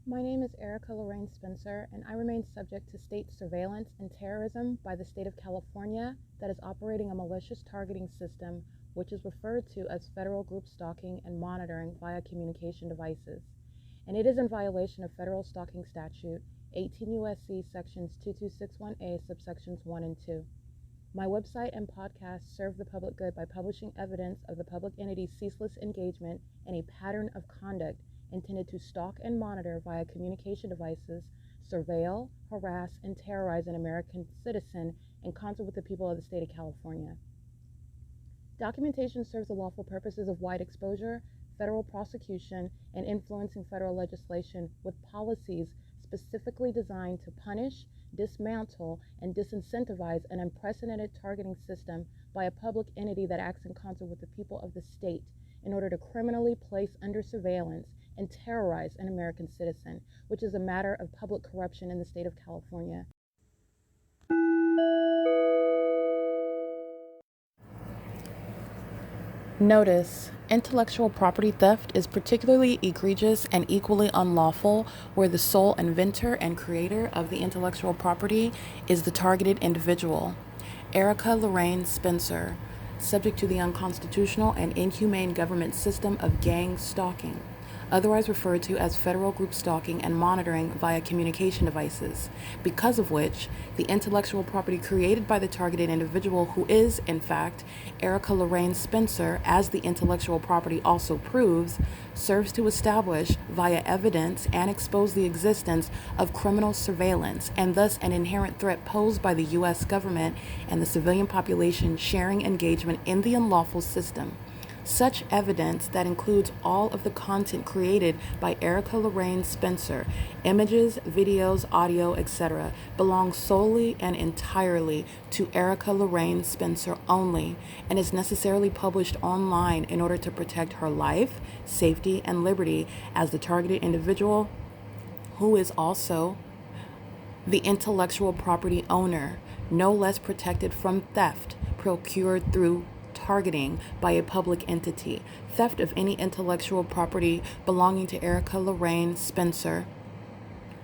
My name is Erica Lorraine Spencer, and I remain subject to state surveillance and terrorism by the state of California that is operating a malicious targeting system, which is referred to as federal group stalking and monitoring via communication devices. And it is in violation of federal stalking statute 18 U.S.C. sections 2261A subsections 1 and 2. My website and podcast serve the public good by publishing evidence of the public entity's ceaseless engagement in a pattern of conduct intended to stalk and monitor via communication devices, surveil, harass, and terrorize an American citizen in concert with the people of the state of California. Documentation serves the lawful purposes of wide exposure, federal prosecution, and influencing federal legislation with policies specifically designed to punish, dismantle, and disincentivize an unprecedented targeting system by a public entity that acts in concert with the people of the state in order to criminally place under surveillance and terrorize an American citizen, which is a matter of public corruption in the state of California. Notice: intellectual property theft is particularly egregious and equally unlawful where the sole inventor and creator of the intellectual property is the targeted individual. Erica Lorraine Spencer, subject to the unconstitutional and inhumane government system of gang stalking, otherwise referred to as federal group stalking and monitoring via communication devices, because of which the intellectual property created by the targeted individual, who is, in fact, Erica Lorraine Spencer, as the intellectual property also proves, serves to establish via evidence and expose the existence of criminal surveillance and thus an inherent threat posed by the U.S. government and the civilian population sharing engagement in the unlawful system. Such evidence that includes all of the content created by Erica Lorraine Spencer, images, videos, audio, etc., belongs solely and entirely to Erica Lorraine Spencer only and is necessarily published online in order to protect her life, safety, and liberty as the targeted individual, who is also the intellectual property owner, no less protected from theft procured through targeting by a public entity. Theft of any intellectual property belonging to Erica Lorraine Spencer,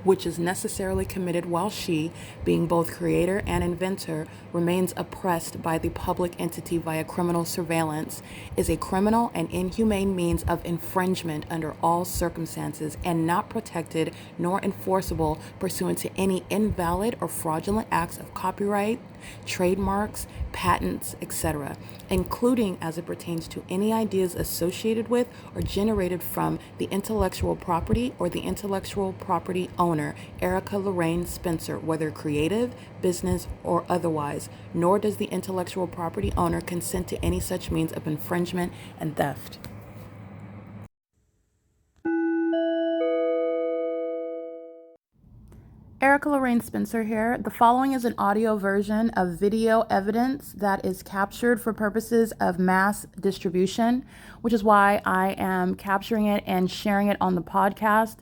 which is necessarily committed while she, being both creator and inventor, remains oppressed by the public entity via criminal surveillance, is a criminal and inhumane means of infringement under all circumstances and not protected nor enforceable pursuant to any invalid or fraudulent acts of copyright, trademarks, patents, etc., including as it pertains to any ideas associated with or generated from the intellectual property or the intellectual property owner, Erica Lorraine Spencer, whether creative, business, or otherwise, nor does the intellectual property owner consent to any such means of infringement and theft. Erica Lorraine Spencer here. The following is an audio version of video evidence that is captured for purposes of mass distribution, which is why I am capturing it and sharing it on the podcast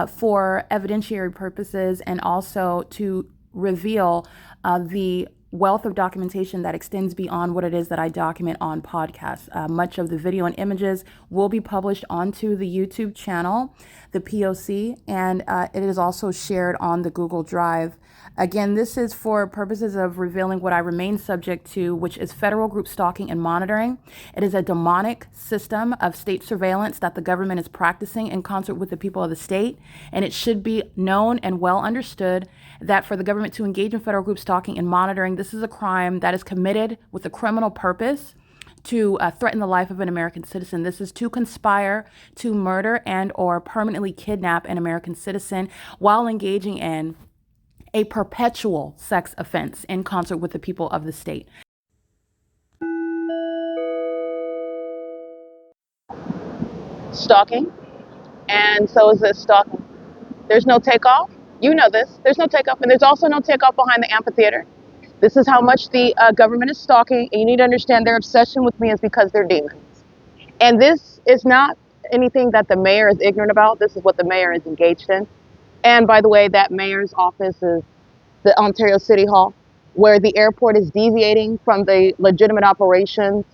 for evidentiary purposes and also to reveal the wealth of documentation that extends beyond what it is that I document on podcasts. Much of the video and images will be published onto the YouTube channel, the P.O.C, and it is also shared on the Google Drive. Again, this is for purposes of revealing what I remain subject to, which is federal group stalking and monitoring. It is a demonic system of state surveillance that the government is practicing in concert with the people of the state, and it should be known and well understood that for the government to engage in federal group stalking and monitoring, this is a crime that is committed with a criminal purpose to threaten the life of an American citizen. This is to conspire to murder and or permanently kidnap an American citizen while engaging in a perpetual sex offense in concert with the people of the state. Stalking, and so is this stalking. There's no takeoff. You know this. There's no takeoff, and there's also no takeoff behind the amphitheater. This is how much the government is stalking, and you need to understand their obsession with me is because they're demons. And this is not anything that the mayor is ignorant about. This is what the mayor is engaged in. And by the way, that mayor's office is the Ontario City Hall, where the airport is deviating from the legitimate operations,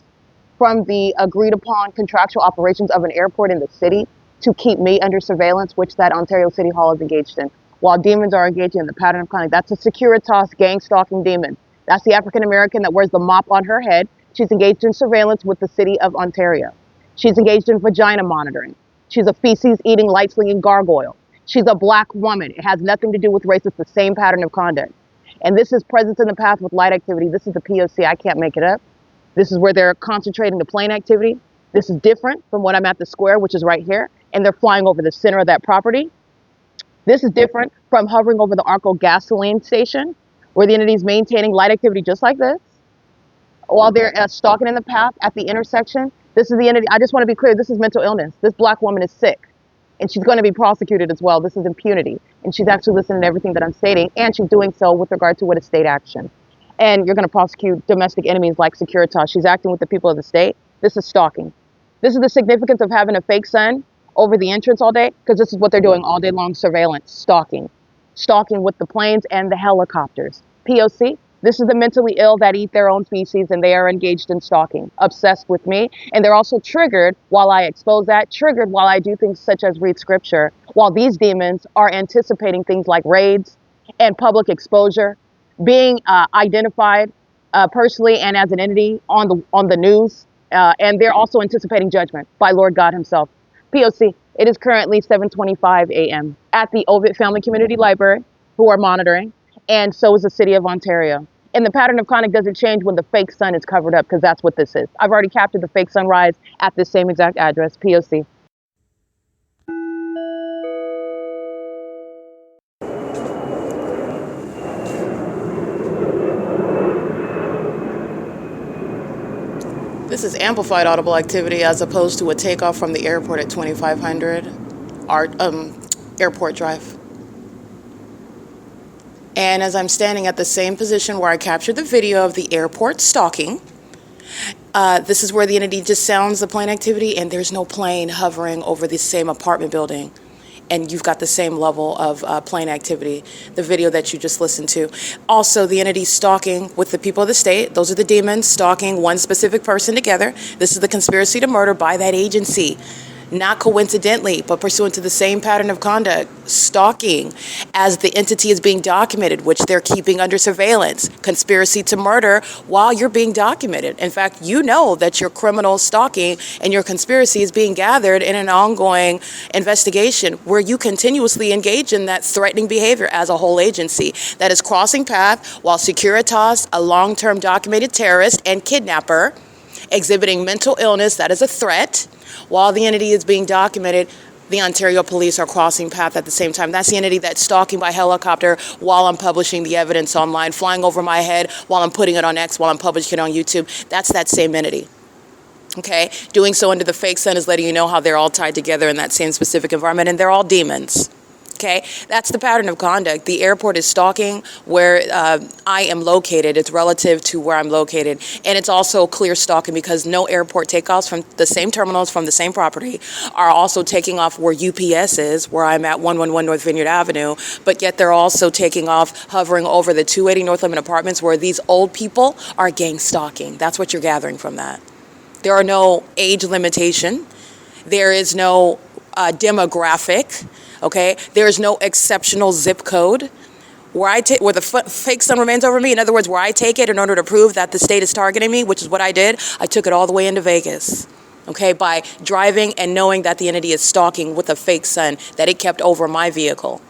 from the agreed upon contractual operations of an airport in the city to keep me under surveillance, which that Ontario City Hall is engaged in. While demons are engaged in the pattern of conduct, that's a Securitas gang stalking demon. That's the African-American that wears the mop on her head. She's engaged in surveillance with the city of Ontario. She's engaged in vagina monitoring. She's a feces-eating, light-slinging gargoyle. She's a black woman. It has nothing to do with race. It's the same pattern of conduct. And this is presence in the path with light activity. This is the P.O.C. I can't make it up. This is where they're concentrating the plane activity. This is different from what I'm at the square, which is right here. And they're flying over the center of that property. This is different from hovering over the ARCO gasoline station, where the entity is maintaining light activity just like this, while they're stalking in the path at the intersection. This is the entity. I just want to be clear. This is mental illness. This black woman is sick, and she's going to be prosecuted as well. This is impunity, and she's actually listening to everything that I'm stating, and she's doing so with regard to what is state action. And you're going to prosecute domestic enemies like Securitas. She's acting with the people of the state. This is stalking. This is the significance of having a fake sun over the entrance all day, because this is what they're doing all day long: surveillance, stalking with the planes and the helicopters. P.O.C. This is the mentally ill that eat their own feces, and they are engaged in stalking, obsessed with me. And they're also triggered while I expose that, triggered while I do things such as read scripture, while these demons are anticipating things like raids and public exposure, being identified personally and as an entity on the news. And they're also anticipating judgment by Lord God himself. P.O.C. It is currently 7:25 a.m. at the OVITT Family Community Library, who are monitoring, and so is the city of Ontario. And the pattern of conduct doesn't change when the fake sun is covered up, because that's what this is. I've already captured the fake sunrise at this same exact address. P.O.C. This is amplified audible activity as opposed to a takeoff from the airport at 2500 Airport Drive. And as I'm standing at the same position where I captured the video of the airport stalking, this is where the entity just sounds the plane activity, and there's no plane hovering over the same apartment building. And you've got the same level of plane activity, the video that you just listened to. Also, the entity stalking with the people of the state. Those are the demons stalking one specific person together. This is the conspiracy to murder by that agency. Not coincidentally, but pursuant to the same pattern of conduct, stalking as the entity is being documented, which they're keeping under surveillance. Conspiracy to murder while you're being documented. In fact, you know that your criminal stalking and your conspiracy is being gathered in an ongoing investigation where you continuously engage in that threatening behavior as a whole agency that is crossing path while Securitas, a long-term documented terrorist and kidnapper, exhibiting mental illness that is a threat. While the entity is being documented, the Ontario police are crossing path at the same time. That's the entity that's stalking by helicopter while I'm publishing the evidence online, flying over my head while I'm putting it on X, while I'm publishing it on YouTube. That's that same entity. Okay? Doing so under the fake sun is letting you know how they're all tied together in that same specific environment, and they're all demons. Okay, that's the pattern of conduct. The airport is stalking where I am located. It's relative to where I'm located. And it's also clear stalking because no airport takeoffs from the same terminals from the same property are also taking off where UPS is, where I'm at 111 North Vineyard Avenue. But yet they're also taking off, hovering over the 280 North Lemon Apartments where these old people are gang stalking. That's what you're gathering from that. There are no age limitation. There is no demographic. Okay, there is no exceptional zip code where the fake sun remains over me. In other words, where I take it in order to prove that the state is targeting me, which is what I did. I took it all the way into Vegas. Okay, by driving and knowing that the entity is stalking with a fake sun that it kept over my vehicle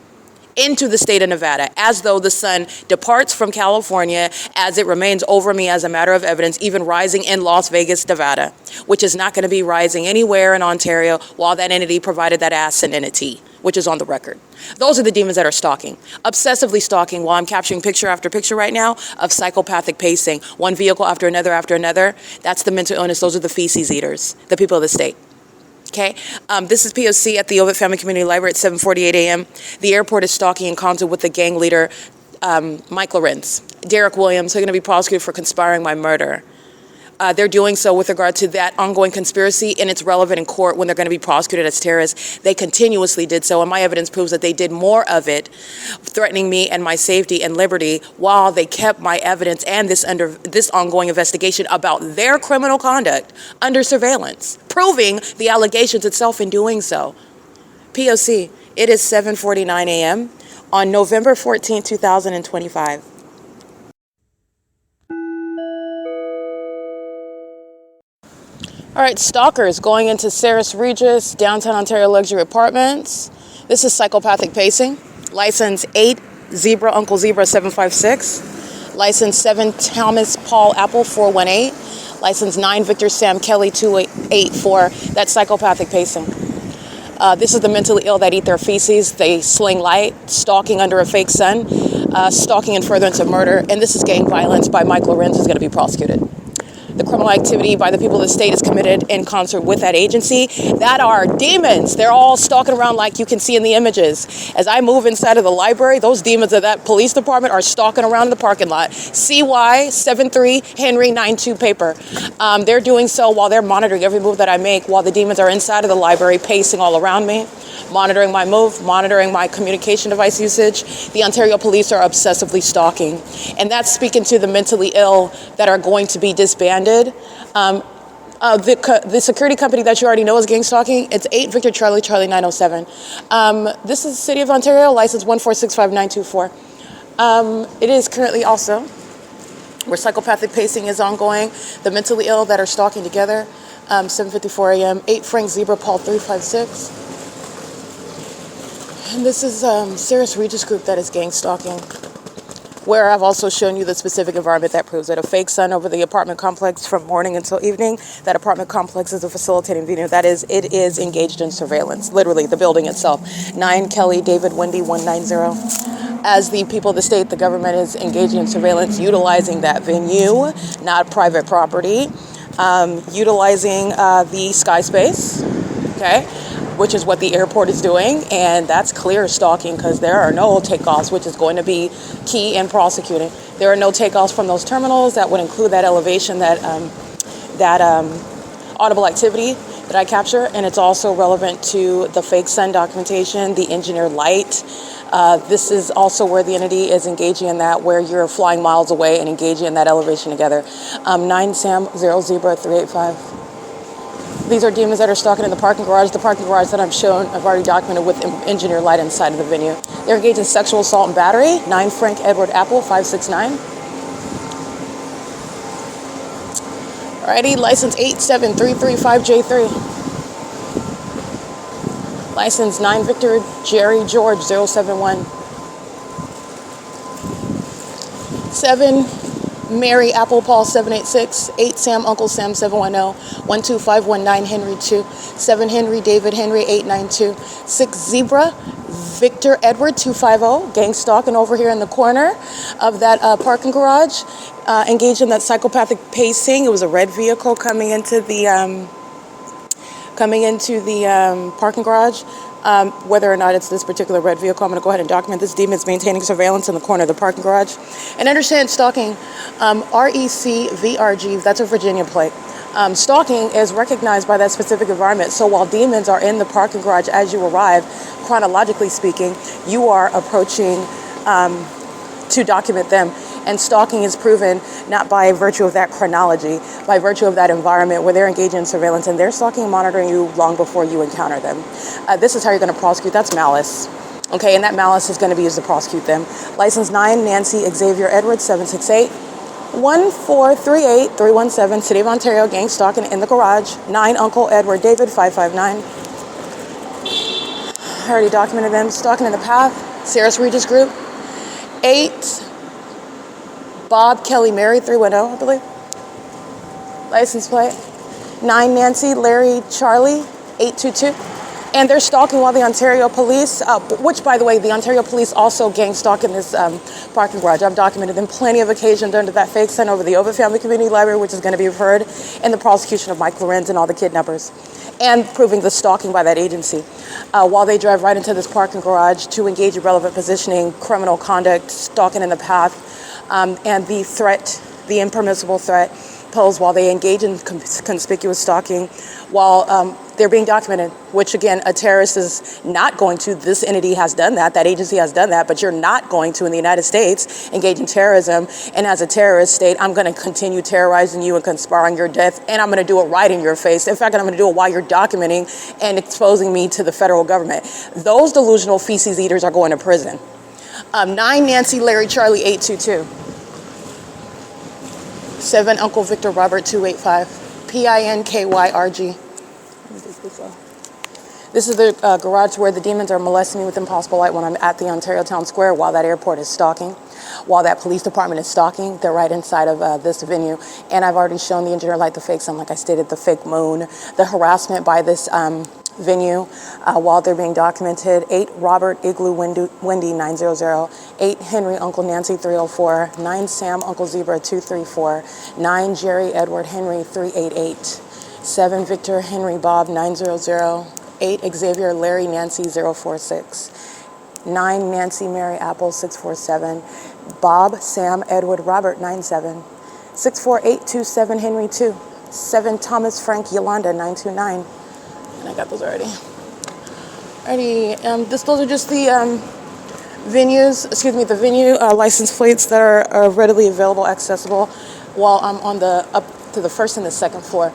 into the state of Nevada, as though the sun departs from California as it remains over me as a matter of evidence, even rising in Las Vegas, Nevada, which is not going to be rising anywhere in Ontario while that entity provided that entity, which is on the record. Those are the demons that are stalking, obsessively stalking while I'm capturing picture after picture right now of psychopathic pacing, one vehicle after another after another. That's the mental illness. Those are the feces eaters, the people of the state. Okay, this is P.O.C. at the OVITT Family Community Library at 7:48 a.m. The airport is stalking in concert with the gang leader, Mike Lorenz. Derek Williams, who are going to be prosecuted for conspiring my murder. They're doing so with regard to that ongoing conspiracy, and it's relevant in court when they're going to be prosecuted as terrorists. They continuously did so, and my evidence proves that they did more of it, threatening me and my safety and liberty, while they kept my evidence and this ongoing investigation about their criminal conduct under surveillance, proving the allegations itself in doing so. P.O.C. It is 7:49 a.m. on November 14, 2025. All right, stalkers going into Ceres Regis, downtown Ontario luxury apartments. This is psychopathic pacing. License 8 Zebra Uncle Zebra 756. License 7 Thomas Paul Apple 418. License 9 Victor Sam Kelly 284. That's psychopathic pacing. This is the mentally ill that eat their feces. They sling light, stalking under a fake sun, stalking in furtherance of murder. And this is gang violence by Mike LORENZ, who's going to be prosecuted. The criminal activity by the people of the state is committed in concert with that agency. That are demons. They're all stalking around like you can see in the images. As I move inside of the library, those demons of that police department are stalking around in the parking lot. CY 73 Henry 92 paper. They're doing so while they're monitoring every move that I make, while the demons are inside of the library pacing all around me, monitoring my move, monitoring my communication device usage. The Ontario police are obsessively stalking. And that's speaking to the mentally ill that are going to be disbanded. The security company that you already know is gang stalking, it's 8 Victor Charlie 907. This is the City of Ontario, license 1465924. It is currently also where psychopathic pacing is ongoing. The mentally ill that are stalking together, 7:54 a.m. 8 Frank Zebra Paul 356. And this is Ceres Regis group that is gang stalking, where I've also shown you the specific environment that proves it. A fake sun over the apartment complex from morning until evening. That apartment complex is a facilitating venue. That is, it is engaged in surveillance, literally the building itself. 9 Kelly David Wendy 190. As the people of the state, the government is engaging in surveillance, utilizing that venue, not private property, utilizing the sky space, okay? Which is what the airport is doing, and that's clear stalking because there are no takeoffs, which is going to be key in prosecuting. There are no takeoffs from those terminals. That would include that elevation, that audible activity that I capture, and it's also relevant to the fake sun documentation, the engineered light. This is also where the entity is engaging in that, where you're flying miles away and engaging in that elevation together. 9 Sam 0 Zebra 385. These are demons that are stalking in the parking garage. The parking garage that I've already documented with engineer light inside of the venue. They're engaged in sexual assault and battery. 9 Frank Edward Apple 569. Alrighty, license 87335J3. License 9 Victor Jerry George 071. 7 Mary Apple Paul 786, 8 Sam Uncle Sam 710, 12519 Henry 2, 7 Henry David Henry 892, 6 Zebra Victor Edward 250, gang stalking over here in the corner of that parking garage, engaged in that psychopathic pacing. It was a red vehicle coming into the parking garage. Whether or not it's this particular red vehicle, I'm going to go ahead and document this demon is maintaining surveillance in the corner of the parking garage. And understand stalking, RECVRG, that's a Virginia plate. Stalking is recognized by that specific environment. So while demons are in the parking garage as you arrive, chronologically speaking, you are approaching to document them. And stalking is proven not by virtue of that chronology, by virtue of that environment where they're engaging in surveillance and they're stalking and monitoring you long before you encounter them. This is how you're going to prosecute. That's malice. Okay, and that malice is going to be used to prosecute them. License 9 Nancy Xavier Edwards 768. 1438317 City of Ontario, gang stalking in the garage. 9 Uncle Edward David 559. I already documented them. Stalking in the path. Ceres Regis Group. 8 Bob Kelly Mary 310, I believe. License plate. 9 Nancy Larry Charlie 822. And they're stalking while the Ontario police, which, by the way, the Ontario police also gang stalk in this parking garage. I've documented them plenty of occasions under that fake sign over the OVITT Family Community Library, which is going to be referred in the prosecution of Mike LORENZ and all the kidnappers, and proving the stalking by that agency. While they drive right into this parking garage to engage in relevant positioning, criminal conduct, stalking in the path, and the threat, the impermissible threat, pose while they engage in conspicuous stalking, while they're being documented, which again, a terrorist is not going to. This entity has done that, that agency has done that, but you're not going to in the United States engage in terrorism. And as a terrorist state, I'm going to continue terrorizing you and conspiring your death, and I'm going to do it right in your face. In fact, I'm going to do it while you're documenting and exposing me to the federal government. Those delusional feces eaters are going to prison. 9 Nancy Larry Charlie 822. 7 Uncle Victor Robert 285. PINKYRG. This is the garage where the demons are molesting me with impossible light when I'm at the Ontario Town Square while that airport is stalking, while that police department is stalking. They're right inside of this venue. And I've already shown the engineer light, the fake sun, like I stated, the fake moon, the harassment by this venue while they're being documented. 8 Robert Igloo Wendy 900. 8 Henry Uncle Nancy 304. 9 Sam Uncle Zebra 234. 9 Jerry Edward Henry 388. 7 Victor Henry Bob 900. 8 Xavier Larry Nancy 046. 9 Nancy Mary Apple 647. Bob Sam Edward Robert 97. 64827 Henry 2. 7 Thomas Frank Yolanda 929. And I got those already. Those are just the the venue license plates that are readily available, accessible, while I'm on the up to the first and the second floor.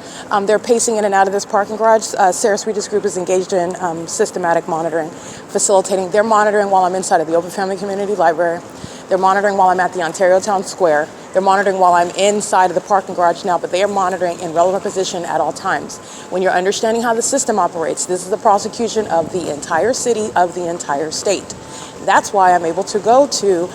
They're pacing in and out of this parking garage. Sarah Sweet's group is engaged in systematic monitoring, facilitating. They're monitoring while I'm inside of the Open Family Community Library. They're monitoring while I'm at the Ontario Town Square. They're monitoring while I'm inside of the parking garage now, but they are monitoring in relevant position at all times. When you're understanding how the system operates, this is the prosecution of the entire city, of the entire state. That's why I'm able to go to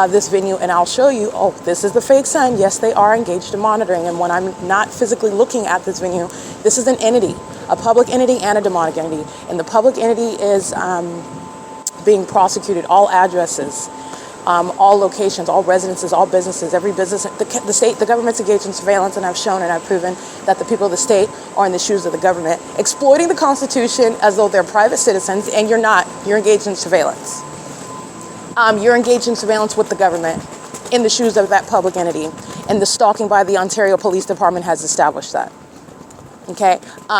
this venue, and I'll show you, oh, this is the fake sun. Yes, they are engaged in monitoring. And when I'm not physically looking at this venue, this is an entity, a public entity and a demonic entity. And the public entity is being prosecuted, all addresses, all locations, all residences, all businesses, every business. The state, the government's engaged in surveillance, and I've shown and I've proven that the people of the state are in the shoes of the government, exploiting the Constitution as though they're private citizens, and you're not. You're engaged in surveillance. You're engaged in surveillance with the government in the shoes of that public entity, and the stalking by the Ontario Police Department has established that. Okay,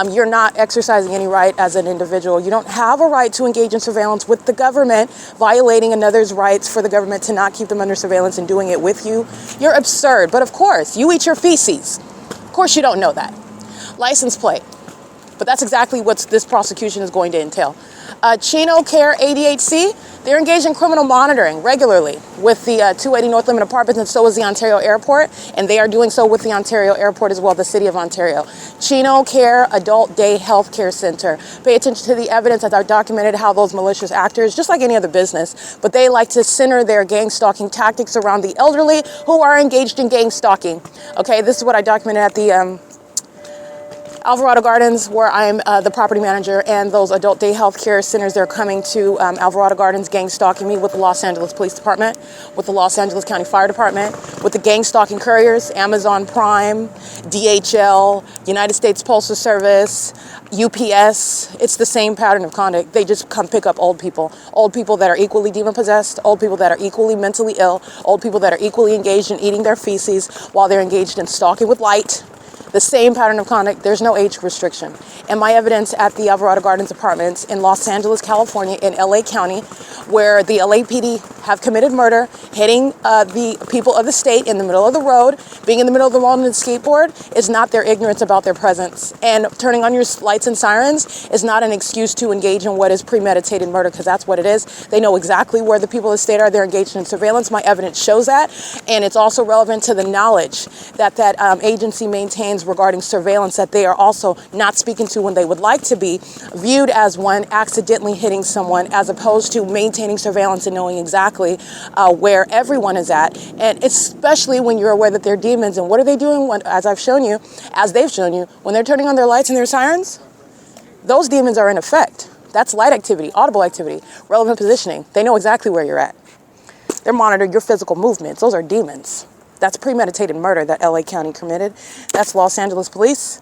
you're not exercising any right as an individual. You don't have a right to engage in surveillance with the government, violating another's rights for the government to not keep them under surveillance and doing it with you. You're absurd. But of course, you eat your feces. Of course you don't know that. License plate. But that's exactly what this prosecution is going to entail. Chino Care 88C, they're engaged in criminal monitoring regularly with the 280 North Limit Apartments, and so is the Ontario Airport, and they are doing so with the Ontario Airport as well, the City of Ontario. Chino Care Adult Day Health Care Center. Pay attention to the evidence as I've documented how those malicious actors, just like any other business, but they like to center their gang stalking tactics around the elderly who are engaged in gang stalking. Okay, this is what I documented at the Alvarado Gardens, where I'm the property manager, and those adult day health care centers, they're coming to Alvarado Gardens, gang stalking me with the Los Angeles Police Department, with the Los Angeles County Fire Department, with the gang stalking couriers, Amazon Prime, DHL, United States Postal Service, UPS. It's the same pattern of conduct. They just come pick up old people that are equally demon-possessed, old people that are equally mentally ill, old people that are equally engaged in eating their feces while they're engaged in stalking with light. The same pattern of conduct. There's no age restriction. And my evidence at the Alvarado Gardens Apartments in Los Angeles, California, in LA County, where the LAPD have committed murder, hitting the people of the state in the middle of the road, being in the middle of the road on a skateboard, is not their ignorance about their presence. And turning on your lights and sirens is not an excuse to engage in what is premeditated murder, because that's what it is. They know exactly where the people of the state are. They're engaged in surveillance. My evidence shows that. And it's also relevant to the knowledge that that agency maintains regarding surveillance, that they are also not speaking to when they would like to be viewed as one accidentally hitting someone, as opposed to maintaining surveillance and knowing exactly where everyone is at. And especially when you're aware that they're demons. And what are they doing when, as I've shown you, as they've shown you, when they're turning on their lights and their sirens? Those demons are in effect. That's light activity, audible activity, relevant positioning. They know exactly where you're at. They're monitoring your physical movements. Those are demons. That's premeditated murder that LA County committed. That's Los Angeles Police.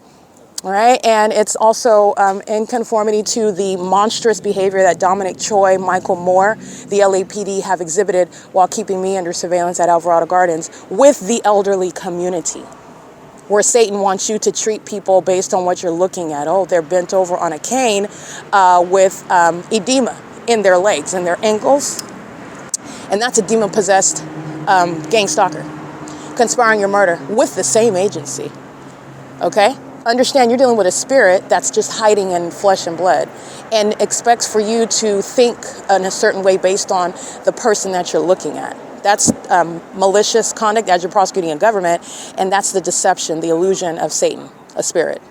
All right. And it's also in conformity to the monstrous behavior that Dominic Choi, Michael Moore, the LAPD have exhibited while keeping me under surveillance at Alvarado Gardens with the elderly community. where Satan wants you to treat people based on what you're looking at. Oh, they're bent over on a cane with edema in their legs and their ankles. And that's a demon-possessed gang stalker conspiring your murder with the same agency. Okay? Understand you're dealing with a spirit that's just hiding in flesh and blood and expects for you to think in a certain way based on the person that you're looking at. That's malicious conduct as you're prosecuting a government, and that's the deception, the illusion of Satan, a spirit.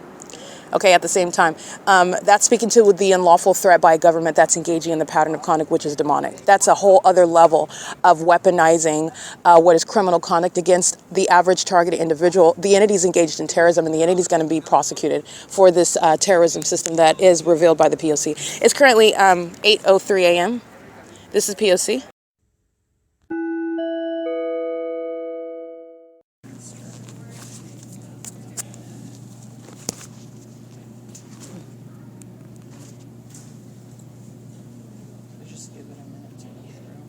Okay, at the same time, that's speaking to the unlawful threat by a government that's engaging in the pattern of conduct which is demonic. That's a whole other level of weaponizing what is criminal conduct against the average targeted individual. The entity is engaged in terrorism, and the entity is going to be prosecuted for this terrorism system that is revealed by the P.O.C. It's currently 8:03 a.m. This is P.O.C. Just give it a minute to go through.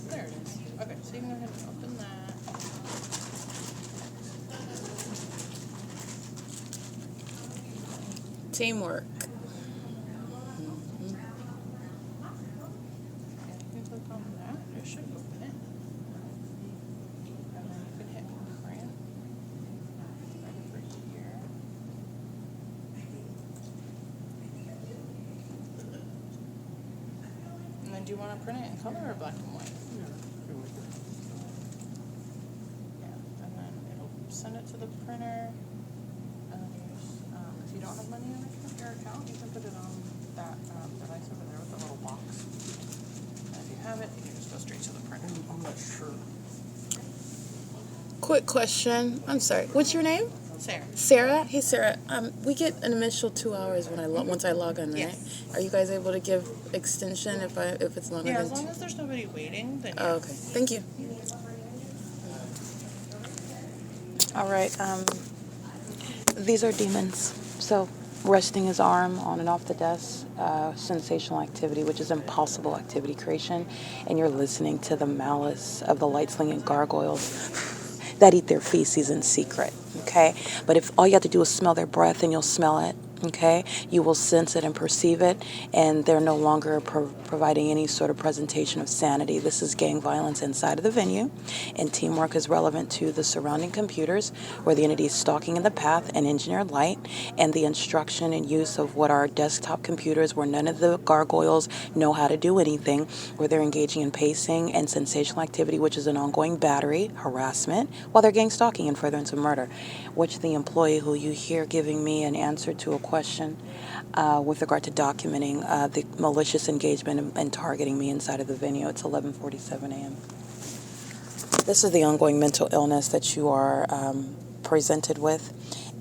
There it is. Okay, so you can go ahead and open that. Teamwork. You click on that, it should open it. And then you can hit print right over here. And then do you want to print it in color or black and white? Yeah, and then it'll send it to the printer. And then you just, if you don't have money in your account, you can put it on that device over there with the little box. And if you have it, you can just go straight to the printer. I'm not sure. Quick question. I'm sorry. What's your name? Sarah. Sarah? Hey, Sarah. We get an initial 2 hours when once I log in, right? Yes. Are you guys able to give extension if it's longer Yeah, than as long as there's nobody waiting, then Oh, okay. Thank you. All right. These are demons. So resting his arm on and off the desk, sensational activity, which is impossible activity creation, and you're listening to the malice of the light-slinging gargoyles that eat their feces in secret, okay? But if all you have to do is smell their breath and you'll smell it, okay? You will sense it and perceive it, and they're no longer providing any sort of presentation of sanity. This is gang violence inside of the venue, and teamwork is relevant to the surrounding computers where the entity is stalking in the path and engineered light, and the instruction and use of what are desktop computers where none of the gargoyles know how to do anything, where they're engaging in pacing and sensational activity, which is an ongoing battery, harassment, while they're gang stalking and furtherance of murder, which the employee who you hear giving me an answer to a question with regard to documenting the malicious engagement and targeting me inside of the venue. It's 11:47 a.m. This is the ongoing mental illness that you are presented with,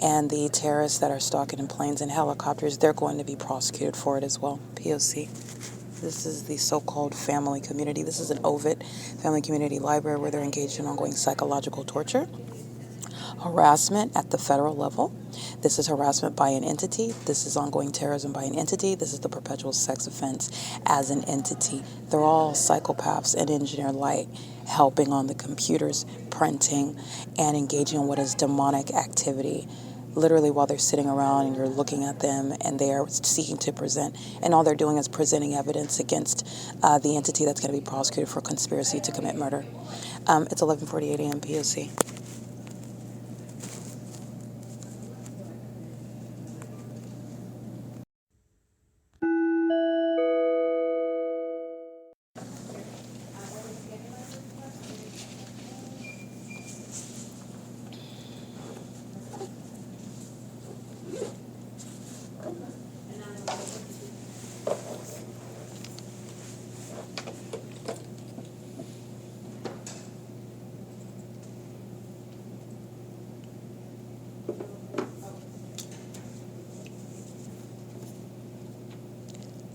and the terrorists that are stalking in planes and helicopters, they're going to be prosecuted for it as well. P.O.C. This is the so-called family community. This is an OVIT, Family Community Library, where they're engaged in ongoing psychological torture, harassment at the federal level. This is harassment by an entity. This is ongoing terrorism by an entity. This is the perpetual sex offense as an entity. They're all psychopaths and engineer light, helping on the computers, printing, and engaging in what is demonic activity. Literally while they're sitting around and you're looking at them and they are seeking to present, and all they're doing is presenting evidence against the entity that's going to be prosecuted for conspiracy to commit murder. It's 11:48 a.m. P.O.C.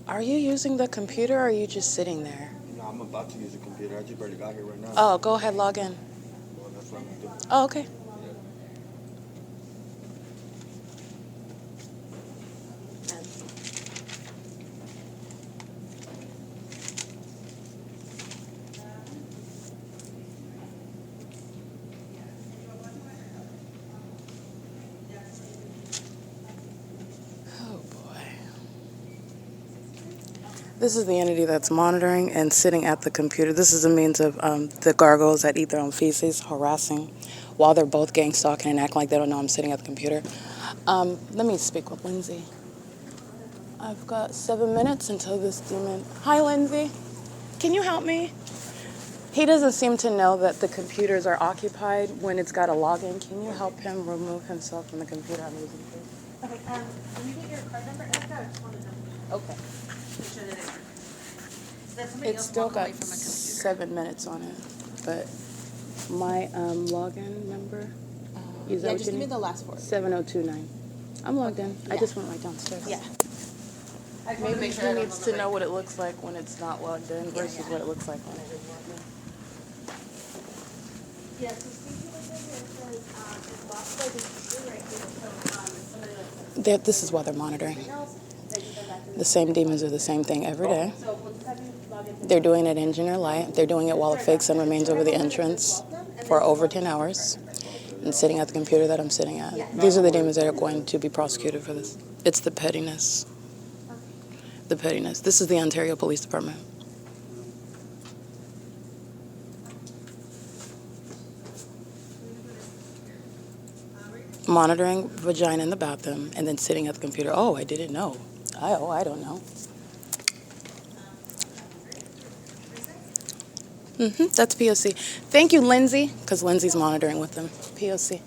Are you using the computer or are you just sitting there? No, I'm about to use a computer. I just barely got here right now. Oh, go ahead, log in. Well, that's what I'm doing. Oh, okay. Oh boy. This is the entity that's monitoring and sitting at the computer. This is a means of the gargoyles that eat their own feces, harassing, while they're both gang stalking and acting like they don't know I'm sitting at the computer. Let me speak with Lindsay. I've got 7 minutes until this demon... Hi, Lindsay. Can you help me? He doesn't seem to know that the computers are occupied when it's got a login. Can you help him remove himself from the computer I'm using, please? Okay, can you get your card number, Erica? I just want to know. Okay. Make sure that it works. So that somebody It's else still walk got away from a computer. 7 minutes on it, but my login number, is that Yeah, what just you give me need? the last four. 7029. I'm logged in. I yeah. just went right downstairs. Yeah. I just want to Maybe make sure he I don't needs know to the know right- what it looks like when it's not logged in versus yeah. what it looks like when it is logged in. Yeah, so speaking of it, it says, it's locked by the computer right here, so, somebody else. This is why they're monitoring. Else, that you go back to The same demons do the same thing every day. So we'll just have you log into They're doing it in Engineer Light. They're doing it while a fake sun remains over the entrance for over 10 hours and sitting at the computer that I'm sitting at. These are the demons that are going to be prosecuted for this. It's the pettiness. The pettiness. This is the Ontario Police Department. Monitoring vagina in the bathroom and then sitting at the computer. Oh, I didn't know. I don't know. That's P.O.C. Thank you, Lindsay, because Lindsay's monitoring with them. P.O.C.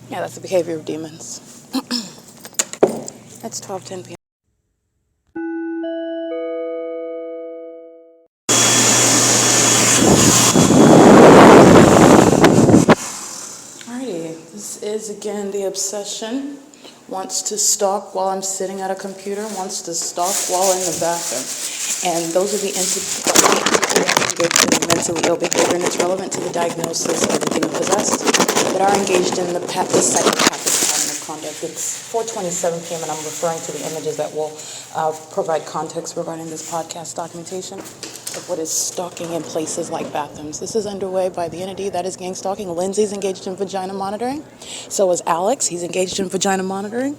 Yeah, that's the behavior of demons. It's 12:10 p.m. Alrighty, this is again the obsession. Wants to stalk while I'm sitting at a computer, wants to stalk while in the bathroom. And those are the entities that are mentally ill behavior, and it's relevant to the diagnosis of the demon possessed that are engaged in the psychopathic pattern of conduct. It's 4:27 p.m. and I'm referring to the images that will provide context regarding this podcast documentation of what is stalking in places like bathrooms. This is underway by the entity that is gang stalking. Lindsay's engaged in vagina monitoring. So is Alex. He's engaged in vagina monitoring.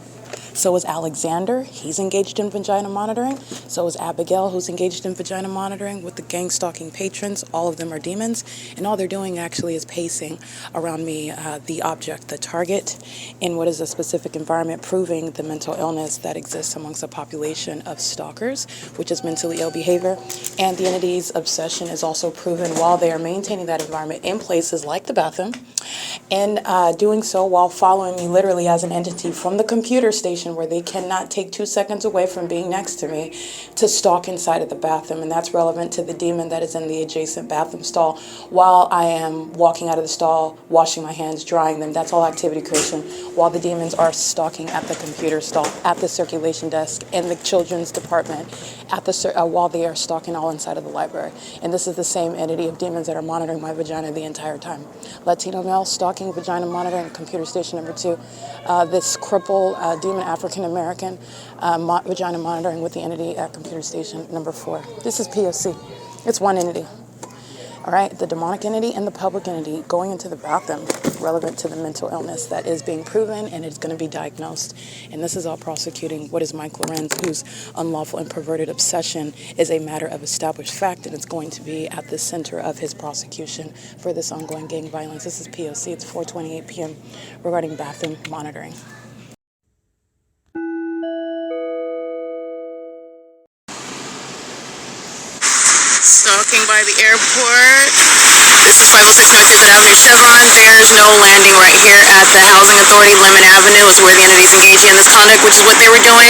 So is Alexander. He's engaged in vagina monitoring. So is Abigail, who's engaged in vagina monitoring with the gang stalking patrons. All of them are demons. And all they're doing actually is pacing around me, the object, the target, in what is a specific environment, proving the mental illness that exists amongst a population of stalkers, which is mentally ill behavior. And the entity's obsession is also proven while they are maintaining that environment in places like the bathroom, and doing so while following me literally as an entity from the computer station where they cannot take 2 seconds away from being next to me to stalk inside of the bathroom. And that's relevant to the demon that is in the adjacent bathroom stall while I am walking out of the stall, washing my hands, drying them. That's all activity creation, while the demons are stalking at the computer stall, at the circulation desk, in the children's department, at the while they are stalking all inside of the library. And this is the same entity of demons that are monitoring my vagina the entire time. Latino male stalking, vagina monitoring, computer station number 2. This cripple demon African American vagina monitoring with the entity at computer station number 4. This is P.O.C. It's one entity. All right, the demonic entity and the public entity going into the bathroom, relevant to the mental illness that is being proven and it's going to be diagnosed. And this is all prosecuting what is Mike Lorenz, whose unlawful and perverted obsession is a matter of established fact, and it's going to be at the center of his prosecution for this ongoing gang violence. This is P.O.C. It's 4:28 p.m. regarding bathroom monitoring. Stalking by the airport. This is 506 North Euclid Avenue, Chevron. There's no landing right here at the Housing Authority. Lemon Avenue is where the entity is engaging in this conduct, which is what they were doing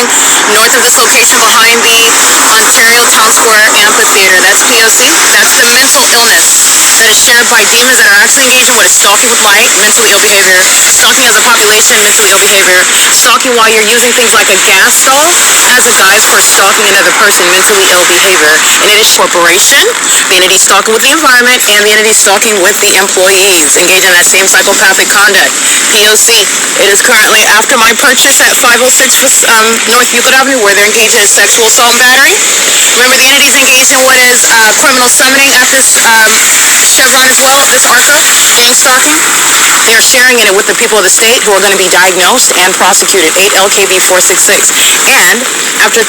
north of this location behind the Ontario Town Square Amphitheater. That's P.O.C. That's the mental illness. that is shared by demons that are actually engaged in what is stalking with light, mentally ill behavior, stalking as a population, mentally ill behavior, stalking while you're using things like a gas stall as a guise for stalking another person, mentally ill behavior. And it is corporation, the entity stalking with the environment, and the entity stalking with the employees, engaging in that same psychopathic conduct. P.O.C. It is currently after my purchase at 506 North Euclid Avenue, where they're engaged in sexual assault and battery. Remember, the entity's engaged in what is criminal summoning at this CHEVRON as well, this ARCO, gang stalking. They're sharing in it with the people of the state who are going to be diagnosed and prosecuted, 8 LKB 466. And after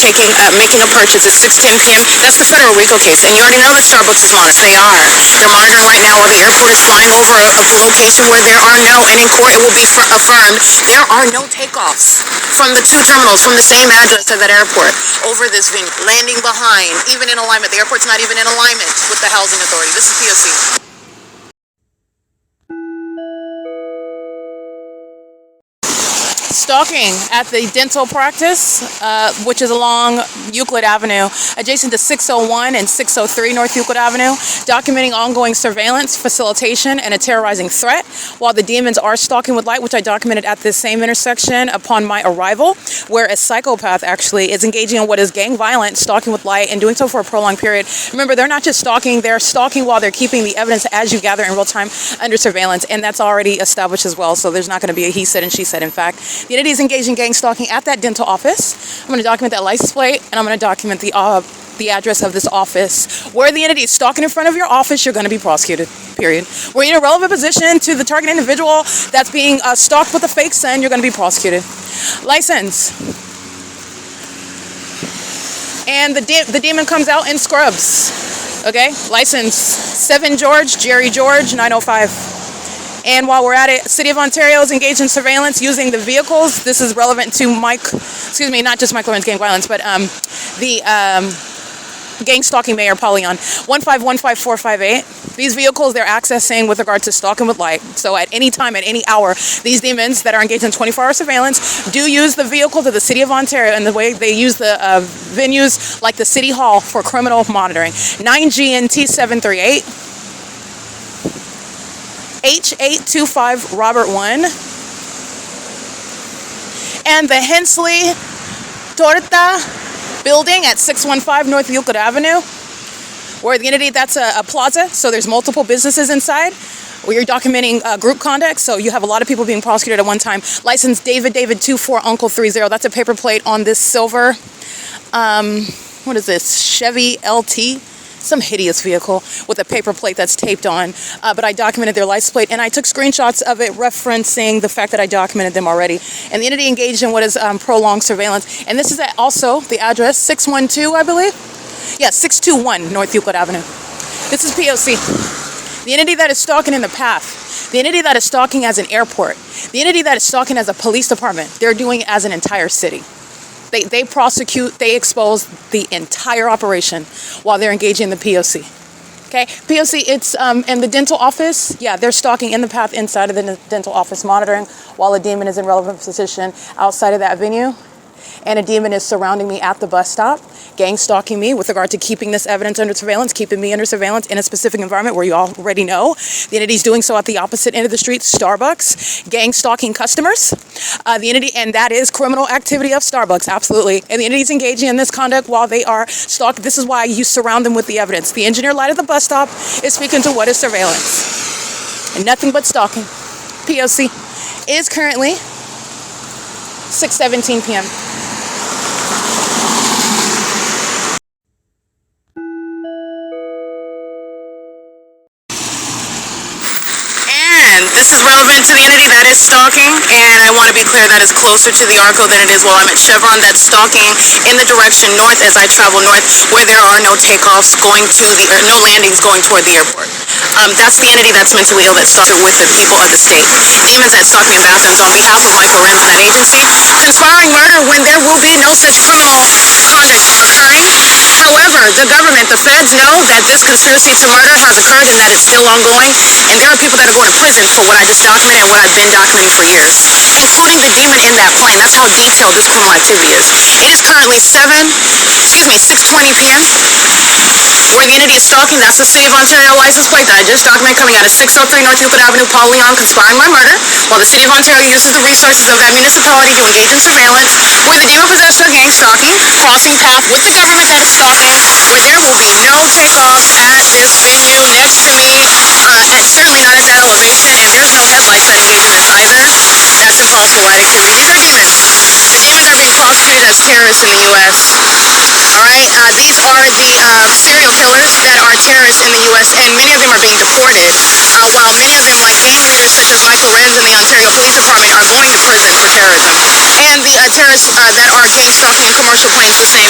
making a purchase at 6:10 p.m., that's the federal RICO case. And you already know that Starbucks is monitored. They are. They're monitoring right now while the airport is flying over a location where there are no, and in court it will be affirmed, there are no takeoffs from the two terminals from the same address at that airport over this venue. Landing behind, even in alignment. The airport's not even in alignment with the housing authority. This is P.O.C. Stalking at the dental practice, which is along Euclid Avenue, adjacent to 601 and 603 North Euclid Avenue, documenting ongoing surveillance, facilitation, and a terrorizing threat, while the demons are stalking with light, which I documented at this same intersection upon my arrival, where a psychopath actually is engaging in what is gang violence, stalking with light, and doing so for a prolonged period. Remember, they're not just stalking, they're stalking while they're keeping the evidence as you gather in real time under surveillance, and that's already established as well, so there's not going to be a he said and she said. In fact, the entity is engaged in gang stalking at that dental office. I'm going to document that license plate, and I'm going to document the address of this office. Where the entity is stalking in front of your office, you're going to be prosecuted, period. Where you're in a relevant position to the target individual that's being stalked with a fake SIN, you're going to be prosecuted. License. And the demon comes out in scrubs. Okay? License. 7 George, Jerry George, 905. And while we're at it, City of Ontario is engaged in surveillance using the vehicles. This is relevant to not just Mike Lorenz gang violence, but the gang stalking mayor, Polyon, 1515458. These vehicles they're accessing with regard to stalking with light. So at any time, at any hour, these demons that are engaged in 24-hour surveillance do use the vehicles of the City of Ontario and the way they use the venues like the City Hall for criminal monitoring. 9GNT 738. H825 Robert 1, and the Hensley Torta building at 615 North Euclid Avenue, where the entity, that's a plaza, so there's multiple businesses inside. We're documenting group conduct, so you have a lot of people being prosecuted at one time. License David 24 Uncle 30. That's a paper plate on this silver, what is this, Chevy LT? Some hideous vehicle with a paper plate that's taped on, but I documented their license plate, and I took screenshots of it referencing the fact that I documented them already. And the entity engaged in what is prolonged surveillance, and this is also the address, 612, I believe? Yeah, 621 North Euclid Avenue. This is P.O.C. The entity that is stalking in the path, the entity that is stalking as an airport, the entity that is stalking as a police department, they're doing it as an entire city. They prosecute, they expose the entire operation while they're engaging in the P.O.C. Okay, P.O.C. It's in the dental office. Yeah, they're stalking in the path inside of the dental office, monitoring while a demon is in relevant position outside of that venue. And a demon is surrounding me at the bus stop, gang stalking me with regard to keeping this evidence under surveillance, keeping me under surveillance in a specific environment where you already know. The entity's doing so at the opposite end of the street, Starbucks, gang stalking customers. The entity, and that is criminal activity of Starbucks, absolutely. And the entity's engaging in this conduct while they are stalked. This is why you surround them with the evidence. The engineer light at the bus stop is speaking to what is surveillance. And nothing but stalking. P.O.C. is currently 6:17 p.m. And this is relevant to the entity that is stalking, and I want to be clear that is closer to the ARCO than it is while I'm at Chevron. That's stalking in the direction north as I travel north, where there are no takeoffs going to no landings going toward the airport. That's the entity that's mentally ill that stalked with the people of the state. Demons that stalk me in bathrooms on behalf of Mike Lorenz and that agency, conspiring murder when there will be no such criminal conduct occurring. However, the government, the feds know that this conspiracy to murder has occurred and that it's still ongoing, and there are people that are going to prison for what I just documented and what I've been documenting for years, including the demon in that plane. That's how detailed this criminal activity is. It is currently 6:20 p.m. Where the entity is stalking, that's the City of Ontario license plate that I just documented coming out of 603 North Euclid Avenue, Paul Leon, conspiring by murder, while the City of Ontario uses the resources of that municipality to engage in surveillance, where the demon-possessed are gang stalking, crossing path with the government that is stalking, where there will be no takeoffs at this venue next to me, and certainly not at that elevation, and there's no headlights that engage in this either. That's impossible light activity. These are demons. The demons are being prosecuted as terrorists in the U.S. Alright, these are the serial killers that are terrorists in the U.S., and many of them are being deported, while many of them, like gang leaders such as LORENZ in the Ontario Police Department, are going to prison for terrorism. And the terrorists that are gang stalking commercial planes the same.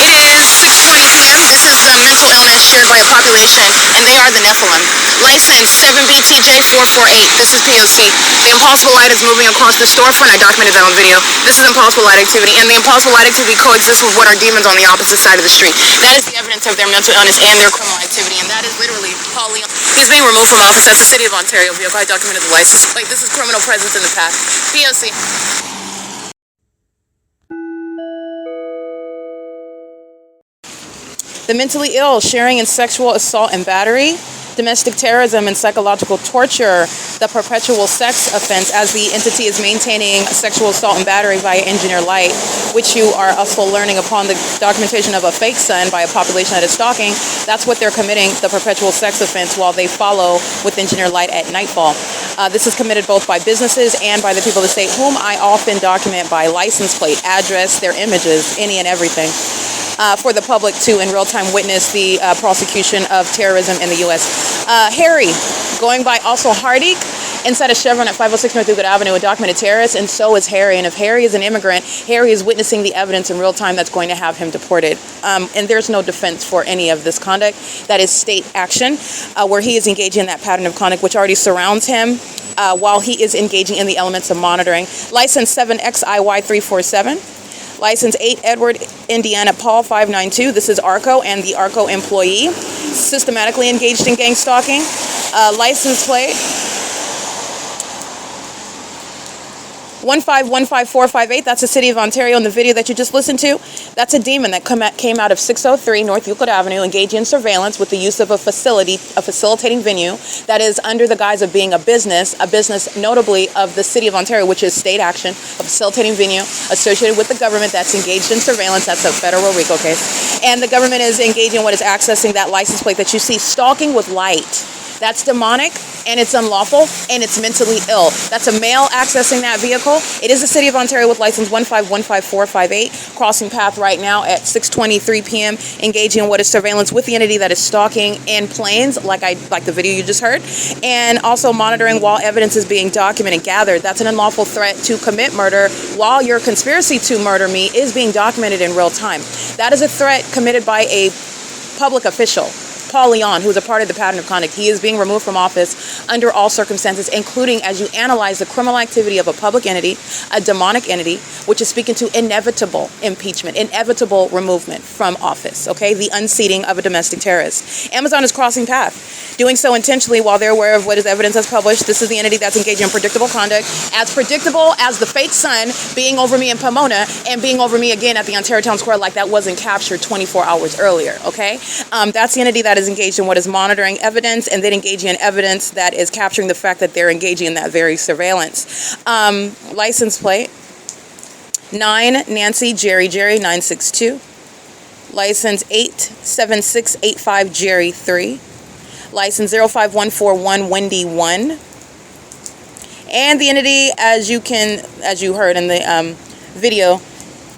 It is 6:20 p.m. This is the mental illness shared by a population, and they are the Nephilim. License 7BTJ448. This is P.O.C. The impossible light is moving across the storefront. I documented that on video. This is impossible light activity, and the impossible light activity coexists with what are demons on the opposite side of the street. That is the evidence of their mental illness and their criminal activity, and that is literally Paul Leon. He's being removed from office. That's the City of Ontario vehicle. I documented the license plate. This is criminal presence in the past. P.O.C. The mentally ill sharing in sexual assault and battery, domestic terrorism and psychological torture, the perpetual sex offense, as the entity is maintaining sexual assault and battery via engineer light, which you are also learning upon the documentation of a fake son by a population that is stalking. That's what they're committing, the perpetual sex offense, while they follow with engineer light at nightfall. This is committed both by businesses and by the people of the state, whom I often document by license plate, address, their images, any and everything. For the public to in real time witness the prosecution of terrorism in the U.S. Harry, going by also Hardik, inside of Chevron at 506 North Euclid Avenue, a documented terrorist, and so is Harry. And if Harry is an immigrant, Harry is witnessing the evidence in real time that's going to have him deported. And there's no defense for any of this conduct. That is state action, where he is engaging in that pattern of conduct which already surrounds him while he is engaging in the elements of monitoring. License 7XIY347. License 8 Edward Indiana Paul 592. This is ARCO and the ARCO employee systematically engaged in gang stalking. License plate 1515458. That's the City of Ontario in the video that you just listened to. That's a demon that came out of 603 North Euclid Avenue, engaging in surveillance with the use of a facilitating venue that is under the guise of being a business notably of the City of Ontario, which is state action, a facilitating venue associated with the government that's engaged in surveillance. That's a federal RICO case. And the government is engaging what is accessing that license plate that you see, stalking with light. That's demonic, and it's unlawful, and it's mentally ill. That's a male accessing that vehicle. It is the City of Ontario with license 1515458, crossing path right now at 6:23 p.m., engaging in what is surveillance with the entity that is stalking in planes, like the video you just heard, and also monitoring while evidence is being documented, gathered. That's an unlawful threat to commit murder while your conspiracy to murder me is being documented in real time. That is a threat committed by a public official, Paul Leon, who is a part of the pattern of conduct. He is being removed from office under all circumstances, including as you analyze the criminal activity of a public entity, a demonic entity, which is speaking to inevitable impeachment, inevitable removement from office, okay? The unseating of a domestic terrorist. Amazon is crossing path, doing so intentionally while they're aware of what is evidence that's published. This is the entity that's engaging in predictable conduct, as predictable as the fake sun being over me in Pomona and being over me again at the Ontario Town Square, like that wasn't captured 24 hours earlier, okay? That's the entity that is engaged in what is monitoring evidence and then engaging in evidence that is capturing the fact that they're engaging in that very surveillance. License plate 9 Nancy Jerry 962. License 87685 Jerry 3. License 05141 Wendy 1. And the entity, as you heard in the video,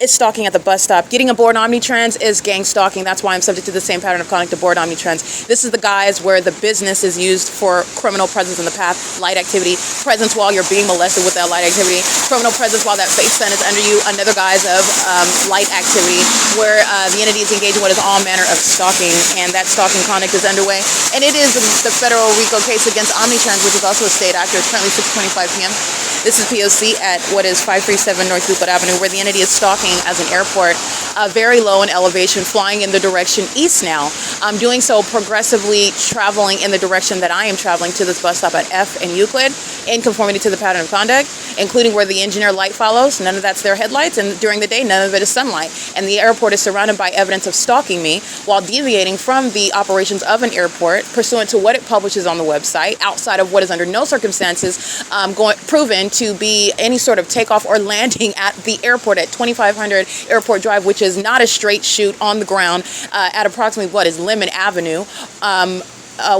is stalking at the bus stop. Getting aboard Omnitrans is gang stalking. That's why I'm subject to the same pattern of conduct aboard Omnitrans. This is the guise where the business is used for criminal presence in the path, light activity, presence while you're being molested with that light activity, criminal presence while that fake sun is under you, another guise of light activity, where the entity is engaging what is all manner of stalking, and that stalking conduct is underway. And it is the federal RICO case against Omnitrans, which is also a state actor. It's currently 6:25 p.m. This is P.O.C. at what is 537 North Euclid Avenue, where the entity is stalking as an airport very low in elevation, flying in the direction east now. Doing so progressively traveling in the direction that I am traveling to this bus stop at F and Euclid, in conformity to the pattern of conduct, including where the engineer light follows. None of that's their headlights, and during the day, none of it is sunlight. And the airport is surrounded by evidence of stalking me while deviating from the operations of an airport pursuant to what it publishes on the website, outside of what is under no circumstances proven to be any sort of takeoff or landing at the airport at 2500 Airport Drive, which is not a straight shoot on the ground at approximately what is Lemon Avenue.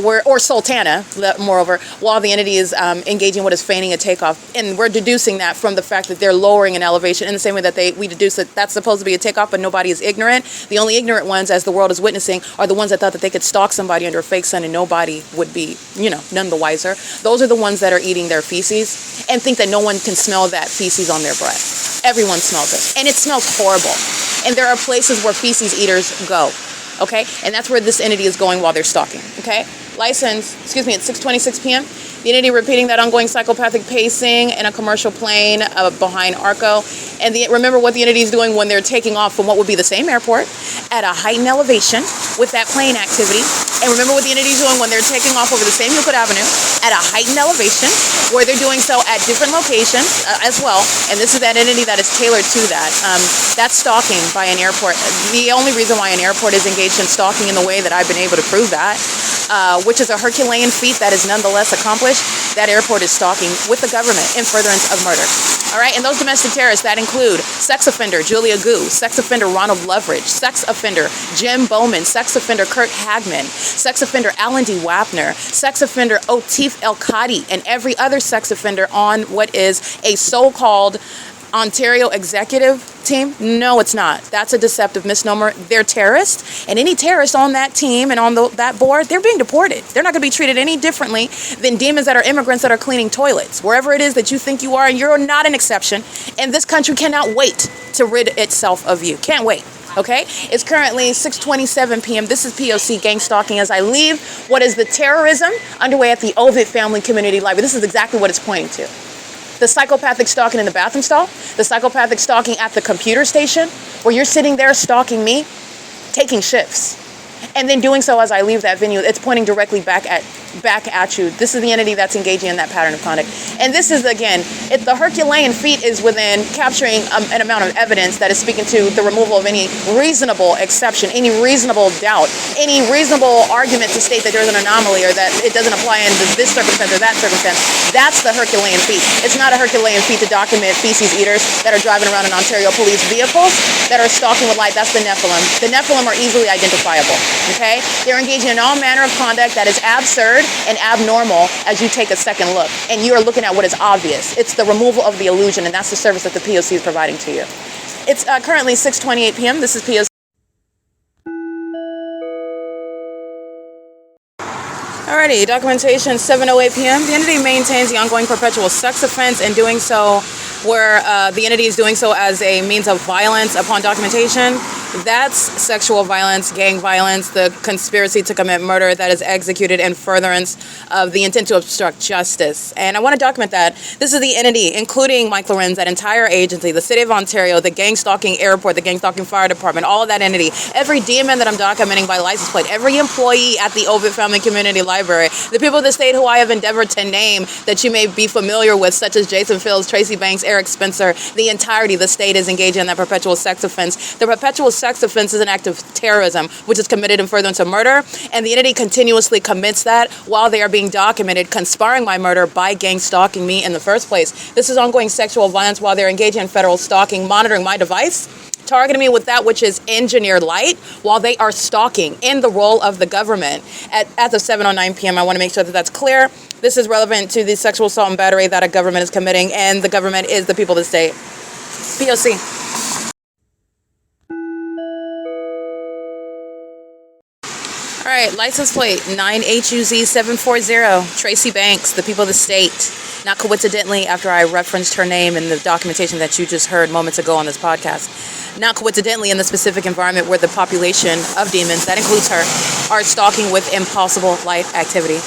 Or Sultana, moreover, while the entity is engaging what is feigning a takeoff. And we're deducing that from the fact that they're lowering an elevation in the same way that we deduce that that's supposed to be a takeoff, but nobody is ignorant. The only ignorant ones, as the world is witnessing, are the ones that thought that they could stalk somebody under a fake sun and nobody would be, none the wiser. Those are the ones that are eating their feces and think that no one can smell that feces on their breath. Everyone smells it, and it smells horrible. And there are places where feces eaters go. Okay, and that's where this entity is going while they're stalking. Okay, license, at 6:26 p.m. The entity repeating that ongoing psychopathic pacing in a commercial plane behind ARCO. And remember what the entity is doing when they're taking off from what would be the same airport at a heightened elevation with that plane activity. And remember what the entity is doing when they're taking off over the same Euclid Avenue at a heightened elevation, where they're doing so at different locations as well. And this is that entity that is tailored to that. That's stalking by an airport. The only reason why an airport is engaged in stalking in the way that I've been able to prove that, which is a Herculean feat that is nonetheless accomplished, that airport is stalking with the government in furtherance of murder. All right, and those domestic terrorists that include sex offender Julia Gu, sex offender Ronald Loveridge, sex offender Jim Bowman, sex offender Kurt Hagman, sex offender Alan D. Wapner, sex offender Otif El Khadi, and every other sex offender on what is a so-called Ontario executive team. No, it's not. That's a deceptive misnomer. They're terrorists, and any terrorists on that team and on that board, they're being deported. They're not going to be treated any differently than demons that are immigrants that are cleaning toilets. Wherever it is that you think you are, and you're not an exception, and this country cannot wait to rid itself of you. Can't wait. Okay, it's currently 6:27 p.m. This is P.O.C. gang stalking as I leave what is the terrorism underway at the OVITT Family Community Library. This is exactly what it's pointing to. The psychopathic stalking in the bathroom stall, the psychopathic stalking at the computer station, where you're sitting there stalking me, taking shifts, and then doing so as I leave that venue. It's pointing directly back at you. This is the entity that's engaging in that pattern of conduct. And this is, again, the Herculean feat is within capturing an amount of evidence that is speaking to the removal of any reasonable exception, any reasonable doubt, any reasonable argument to state that there's an anomaly or that it doesn't apply in this circumstance or that circumstance. That's the Herculean feat. It's not a Herculean feat to document feces eaters that are driving around in Ontario police vehicles that are stalking with light. That's the Nephilim. The Nephilim are easily identifiable. Okay? They're engaging in all manner of conduct that is absurd and abnormal as you take a second look. And you are looking at what is obvious. It's the removal of the illusion, and that's the service that the P.O.C. is providing to you. It's currently 6:28 p.m. This is P.O.C. Alrighty, documentation 7:08 p.m. The entity maintains the ongoing perpetual sex offense, and doing so where the entity is doing so as a means of violence upon documentation. That's sexual violence, gang violence, the conspiracy to commit murder that is executed in furtherance of the intent to obstruct justice. And I want to document that. This is the entity, including Mike LORENZ, that entire agency, the City of Ontario, the gang stalking airport, the gang stalking fire department, all of that entity, every demon that I'm documenting by license plate, every employee at the OVITT Family Community Library, the people of the state who I have endeavored to name that you may be familiar with, such as Jason Fields, Tracy Banks, Eric Spencer, the entirety of the state is engaged in that perpetual sex offense. The perpetual sex offense is an act of terrorism, which is committed in furtherance of murder, and the entity continuously commits that while they are being documented, conspiring my murder by gang stalking me in the first place. This is ongoing sexual violence while they're engaging in federal stalking, monitoring my device, targeting me with that which is engineered light while they are stalking in the role of the government. At the 7:09 p.m., I want to make sure that that's clear. This is relevant to the sexual assault and battery that a government is committing, and the government is the people of the state. P.O.C. All right, license plate 9HUZ740, Tracy Banks, the people of the state. Not coincidentally, after I referenced her name in the documentation that you just heard moments ago on this podcast. Not coincidentally in the specific environment where the population of demons, that includes her, are stalking with impossible life activity.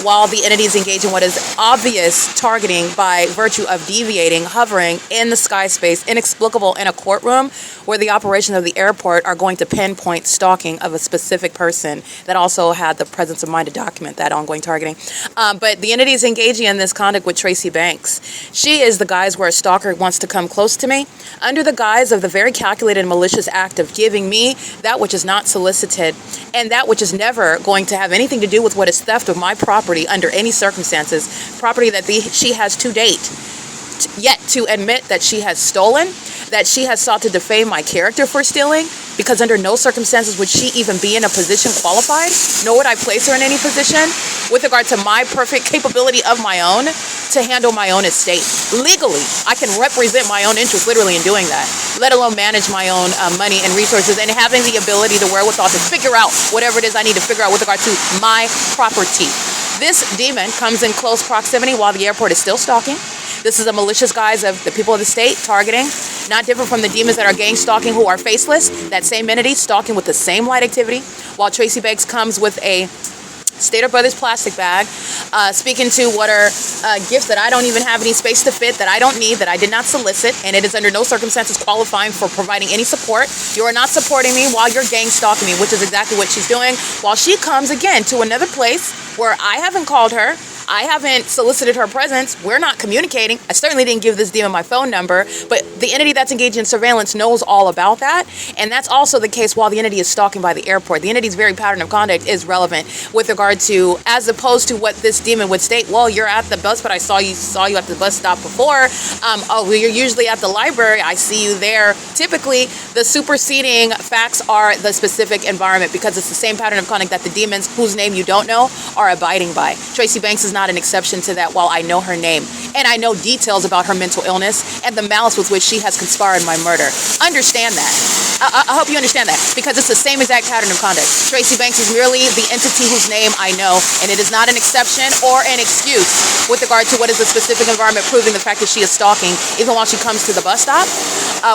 while the entity is engaged in what is obvious targeting by virtue of deviating, hovering in the sky space, inexplicable in a courtroom where the operations of the airport are going to pinpoint stalking of a specific person that also had the presence of mind to document that ongoing targeting. But the entity is engaging in this conduct with Tracy Banks. She is the guise where a stalker wants to come close to me under the guise of the very calculated and malicious act of giving me that which is not solicited and that which is never going to have anything to do with what is theft of my property under any circumstances, property that she has to date yet to admit that she has stolen, that she has sought to defame my character for stealing, because under no circumstances would she even be in a position qualified, nor would I place her in any position with regard to my perfect capability of my own to handle my own estate. Legally, I can represent my own interests literally in doing that, let alone manage my own money and resources and having the ability to wherewithal to figure out whatever it is I need to figure out with regard to my property. This demon comes in close proximity while the airport is still stalking. This is a malicious guise of the people of the state targeting, not different from the demons that are gang stalking who are faceless. That same entity stalking with the same light activity, while Tracy Banks comes with a Stater Brothers plastic bag, speaking to what are gifts that I don't even have any space to fit, that I don't need, that I did not solicit, and it is under no circumstances qualifying for providing any support. You are not supporting me while you're gang stalking me, which is exactly what she's doing, while she comes again to another place where I haven't called her, I haven't solicited her presence. We're not communicating. I certainly didn't give this demon my phone number, but the entity that's engaged in surveillance knows all about that. And that's also the case while the entity is stalking by the airport. The entity's very pattern of conduct is relevant with regard to, as opposed to what this demon would state, well, you're at the bus, but I saw you at the bus stop before. Oh, well, you're usually at the library. I see you there. Typically, the superseding facts are the specific environment, because it's the same pattern of conduct that the demons, whose name you don't know, are abiding by. Tracy Banks is not an exception to that, while I know her name and I know details about her mental illness and the malice with which she has conspired my murder. Understand that. I hope you understand that, because it's the same exact pattern of conduct. Tracy Banks is merely the entity whose name I know, and it is not an exception or an excuse with regard to what is a specific environment proving the fact that she is stalking, even while she comes to the bus stop,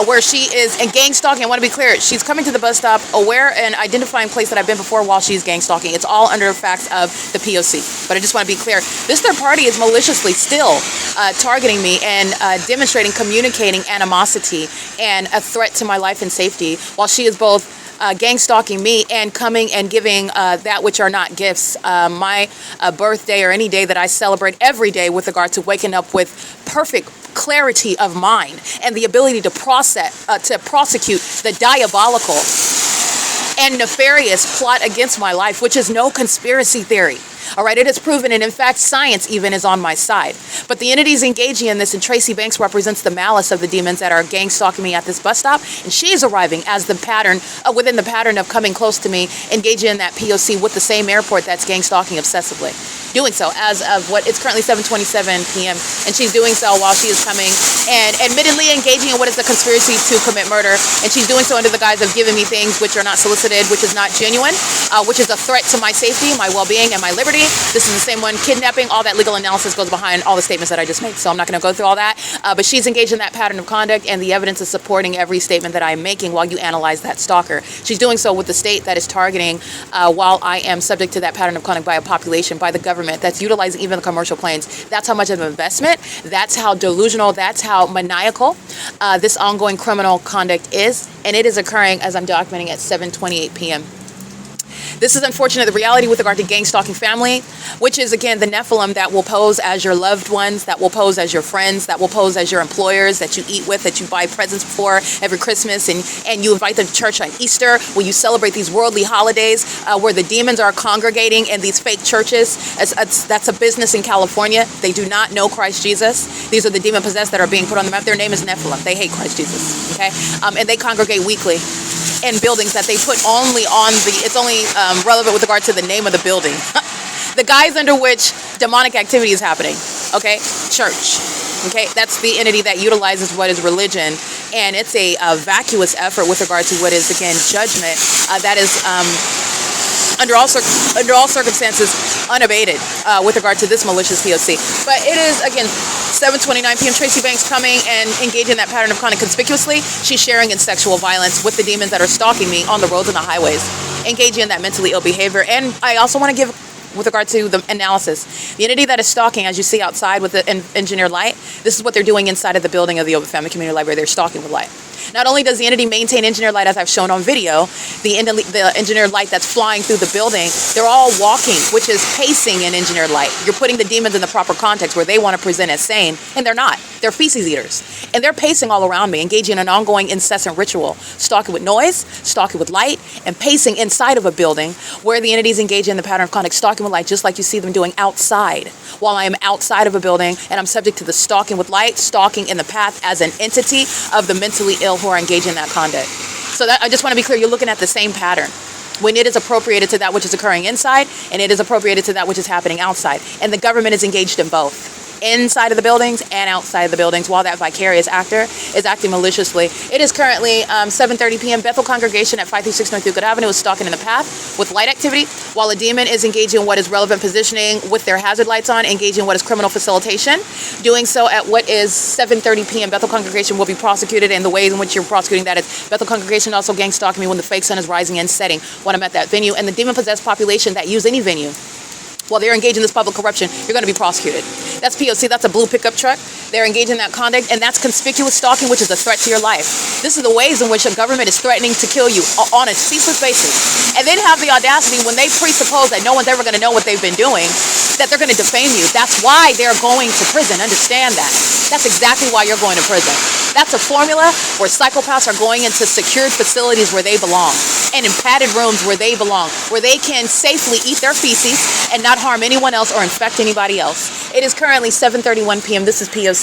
where she is in gang stalking. I want to be clear, she's coming to the bus stop aware and identifying place that I've been before while she's gang stalking. It's all under facts of the P.O.C. But I just want to be clear, this third party is maliciously still targeting me and demonstrating, communicating animosity and a threat to my life and safety, while she is both gang stalking me and coming and giving that which are not gifts, my birthday or any day that I celebrate every day, with regard to waking up with perfect clarity of mind and the ability to prosecute the diabolical and nefarious plot against my life, which is no conspiracy theory. All right, it is proven, and in fact, science even is on my side. But the entities engaging in this, and Tracy Banks represents the malice of the demons that are gang stalking me at this bus stop, and she's arriving as the pattern, within the pattern of coming close to me, engaging in that P.O.C. with the same airport that's gang stalking obsessively. Doing so as of what it's currently 7:27 p.m. and she's doing so while she is coming and admittedly engaging in what is a conspiracy to commit murder, and she's doing so under the guise of giving me things which are not solicited, which is not genuine, which is a threat to my safety, my well-being, and my liberty. This is the same one, kidnapping. All that legal analysis goes behind all the statements that I just made, so I'm not going to go through all that, but she's engaged in that pattern of conduct, and the evidence is supporting every statement that I'm making while you analyze that stalker. She's doing so with the state that is targeting, while I am subject to that pattern of conduct by a population, by the government that's utilizing even the commercial planes. That's how much of an investment, that's how delusional, that's how maniacal this ongoing criminal conduct is, and it is occurring as I'm documenting at 7:28 p.m. This is unfortunate, the reality with regard to gang stalking family, which is, again, the Nephilim that will pose as your loved ones, that will pose as your friends, that will pose as your employers, that you eat with, that you buy presents for every Christmas, and you invite them to church on Easter, where you celebrate these worldly holidays, where the demons are congregating in these fake churches. That's a business in California. They do not know Christ Jesus. These are the demon-possessed that are being put on the map. Their name is Nephilim. They hate Christ Jesus, okay? And they congregate weekly in buildings that they put only on it's only relevant with regard to the name of the building. The guise under which demonic activity is happening, okay? Church, okay? That's the entity that utilizes what is religion, and it's a vacuous effort with regard to what is, again, judgment that is under all circumstances unabated with regard to this malicious P.O.C. But it is, again, 7:29 p.m. Tracy Banks coming and engaging in that pattern of conduct conspicuously. She's sharing in sexual violence with the demons that are stalking me on the roads and the highways, engaging in that mentally ill behavior. And I also want to give with regard to the analysis. The entity that is stalking, as you see outside with the engineered light, this is what they're doing inside of the building of the OVITT Family Community Library. They're stalking with light. Not only does the entity maintain engineered light, as I've shown on video, the engineered light that's flying through the building, they're all walking, which is pacing in engineered light. You're putting the demons in the proper context where they want to present as sane, and they're not. They're feces eaters. And they're pacing all around me, engaging in an ongoing incessant ritual, stalking with noise, stalking with light, and pacing inside of a building where the entities engage in the pattern of conduct, stalking with light, just like you see them doing outside. While I am outside of a building and I'm subject to the stalking with light, stalking in the path as an entity of the mentally ill who are engaged in that conduct. So that, I just want to be clear, you're looking at the same pattern when it is appropriated to that which is occurring inside and it is appropriated to that which is happening outside. And the government is engaged in both, inside of the buildings and outside of the buildings, while that vicarious actor is acting maliciously. It is currently 7:30 p.m. Bethel congregation at 536 North Euclid Avenue is stalking in the path with light activity, while a demon is engaging in what is relevant positioning with their hazard lights on, engaging in what is criminal facilitation. Doing so at what is 7:30 p.m. Bethel congregation will be prosecuted, and the ways in which you're prosecuting that is Bethel congregation also gang stalking me when the fake sun is rising and setting when I'm at that venue, and the demon-possessed population that use any venue while they're engaged in this public corruption, you're going to be prosecuted. That's P.O.C. That's a blue pickup truck. They're engaged in that conduct, and that's conspicuous stalking, which is a threat to your life. This is the ways in which a government is threatening to kill you on a ceaseless basis, and then have the audacity when they presuppose that no one's ever going to know what they've been doing, that they're going to defame you. That's why they're going to prison. Understand that. That's exactly why you're going to prison. That's a formula where psychopaths are going into secured facilities where they belong, and in padded rooms where they belong, where they can safely eat their feces and not harm anyone else or infect anybody else. It is currently 7:31 p.m. This is P.O.C.